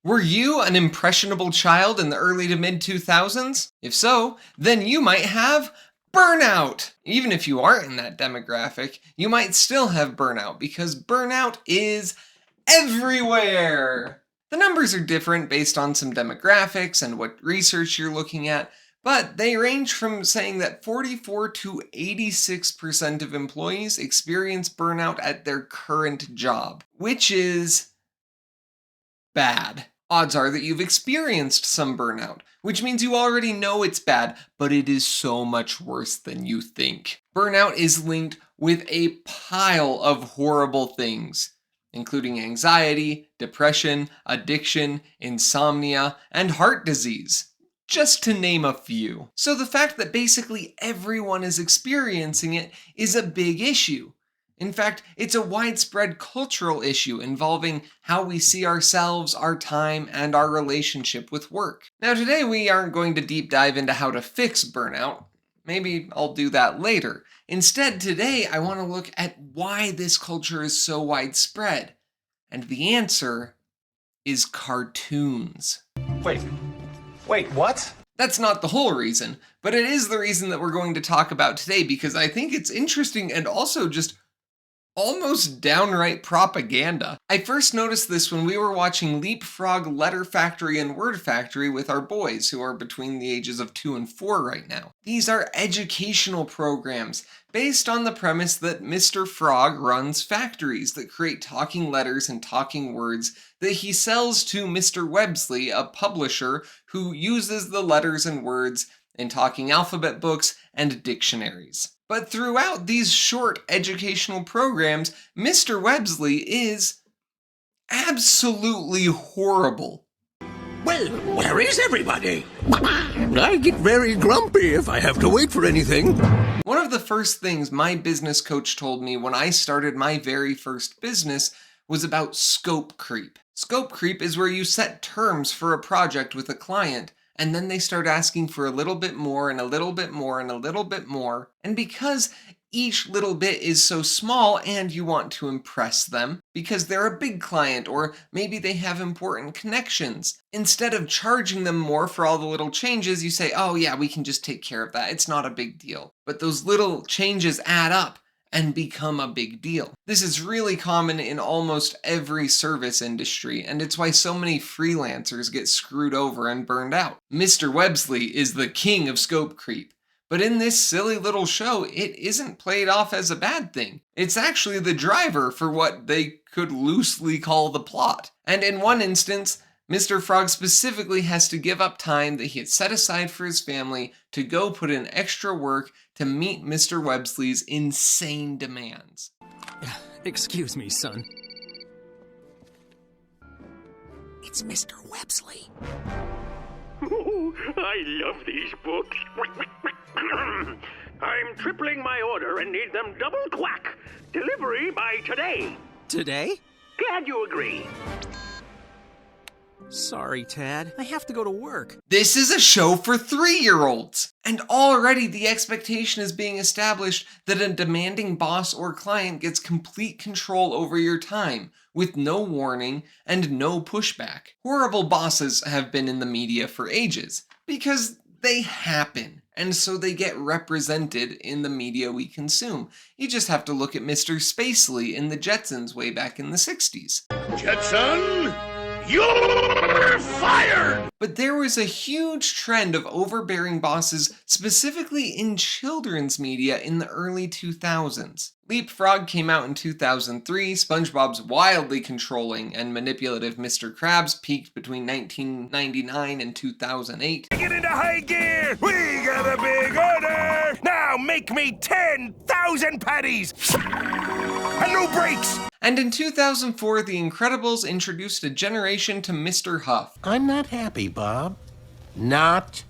Were you an impressionable child in the early to mid 2000s? If so, then you might have burnout! Even if you aren't in that demographic, you might still have burnout because burnout is everywhere! The numbers are different based on some demographics and what research you're looking at, but they range from saying that 44 to 86% of employees experience burnout at their current job, which is bad. Odds are that you've experienced some burnout, which means you already know it's bad, but it is so much worse than you think. Burnout is linked with a pile of horrible things, including anxiety, depression, addiction, insomnia, and heart disease, just to name a few. So the fact that basically everyone is experiencing it is a big issue. In fact, it's a widespread cultural issue involving how we see ourselves, our time, and our relationship with work. Now today we aren't going to deep dive into how to fix burnout. Maybe I'll do that later. Instead, today I want to look at why this culture is so widespread. And the answer is cartoons. Wait, what? That's not the whole reason, but it is the reason that we're going to talk about today because I think it's interesting and also just almost downright propaganda. I first noticed this when we were watching Leapfrog, Letter Factory, and Word Factory with our boys, who are between the ages of 2 and 4 right now. These are educational programs based on the premise that Mr. Frog runs factories that create talking letters and talking words that he sells to Mr. Websley, a publisher who uses the letters and words in talking alphabet books and dictionaries. But throughout these short educational programs, Mr. Websley is absolutely horrible. Well, where is everybody? I get very grumpy if I have to wait for anything. One of the first things my business coach told me when I started my very first business was about scope creep. Scope creep is where you set terms for a project with a client, and then they start asking for a little bit more and a little bit more and a little bit more. And because each little bit is so small and you want to impress them, because they're a big client or maybe they have important connections, instead of charging them more for all the little changes, you say, oh yeah, we can just take care of that. It's not a big deal. But those little changes add up and become a big deal. This is really common in almost every service industry, and it's why so many freelancers get screwed over and burned out. Mr. Websley is the king of scope creep, but in this silly little show, it isn't played off as a bad thing. It's actually the driver for what they could loosely call the plot. And in one instance, Mr. Frog specifically has to give up time that he had set aside for his family to go put in extra work to meet Mr. Websley's insane demands. Excuse me, son. It's Mr. Websley. Ooh, I love these books. I'm tripling my order and need them double quack. Delivery by today. Today? Glad you agree. Sorry, Tad. I have to go to work. This is a show for 3-year-olds! And already the expectation is being established that a demanding boss or client gets complete control over your time, with no warning and no pushback. Horrible bosses have been in the media for ages, because they happen, and so they get represented in the media we consume. You just have to look at Mr. Spacely in the Jetsons way back in the 60s. Jetson, you're fired! But there was a huge trend of overbearing bosses, specifically in children's media in the early 2000s. Leapfrog came out in 2003, SpongeBob's wildly controlling and manipulative Mr. Krabs peaked between 1999 and 2008. Get into high gear! We got a big order! Now make me 10,000 patties! And no brakes! And in 2004, The Incredibles introduced a generation to Mr. Huff. I'm not happy, Bob. Not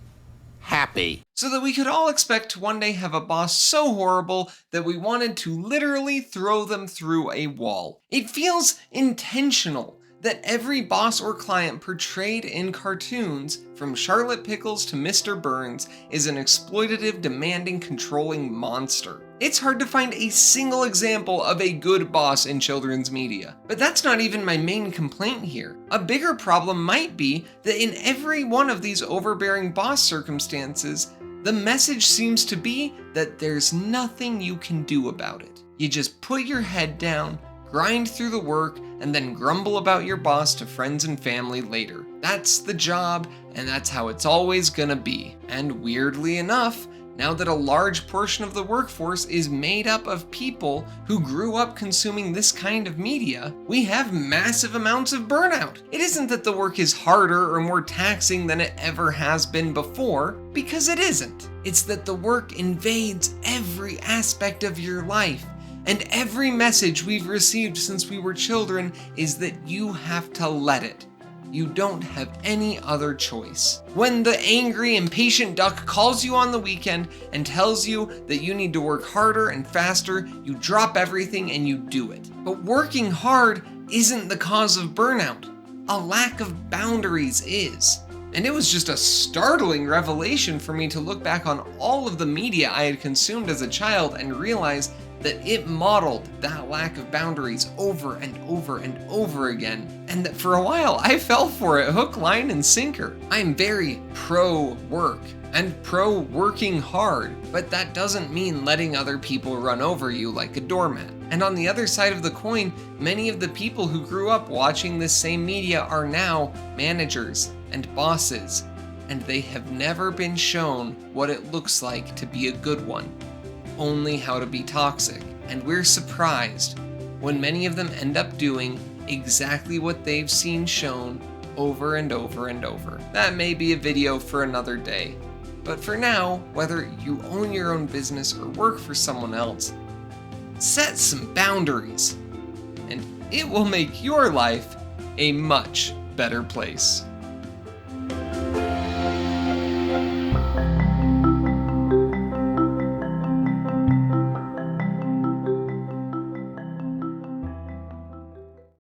happy. So that we could all expect to one day have a boss so horrible that we wanted to literally throw them through a wall. It feels intentional that every boss or client portrayed in cartoons, from Charlotte Pickles to Mr. Burns, is an exploitative, demanding, controlling monster. It's hard to find a single example of a good boss in children's media. But that's not even my main complaint here. A bigger problem might be that in every one of these overbearing boss circumstances, the message seems to be that there's nothing you can do about it. You just put your head down, grind through the work, and then grumble about your boss to friends and family later. That's the job, and that's how it's always gonna be. And weirdly enough, now that a large portion of the workforce is made up of people who grew up consuming this kind of media, we have massive amounts of burnout. It isn't that the work is harder or more taxing than it ever has been before, because it isn't. It's that the work invades every aspect of your life. And every message we've received since we were children is that you have to let it. You don't have any other choice. When the angry, impatient duck calls you on the weekend and tells you that you need to work harder and faster, you drop everything and you do it. But working hard isn't the cause of burnout. A lack of boundaries is. And it was just a startling revelation for me to look back on all of the media I had consumed as a child and realize that it modeled that lack of boundaries over and over and over again, and that for a while I fell for it hook, line, and sinker. I'm very pro-work and pro-working hard, but that doesn't mean letting other people run over you like a doormat. And on the other side of the coin, many of the people who grew up watching this same media are now managers and bosses, and they have never been shown what it looks like to be a good one. Only how to be toxic, and we're surprised when many of them end up doing exactly what they've seen shown over and over and over. That may be a video for another day, but for now, whether you own your own business or work for someone else, set some boundaries, and it will make your life a much better place.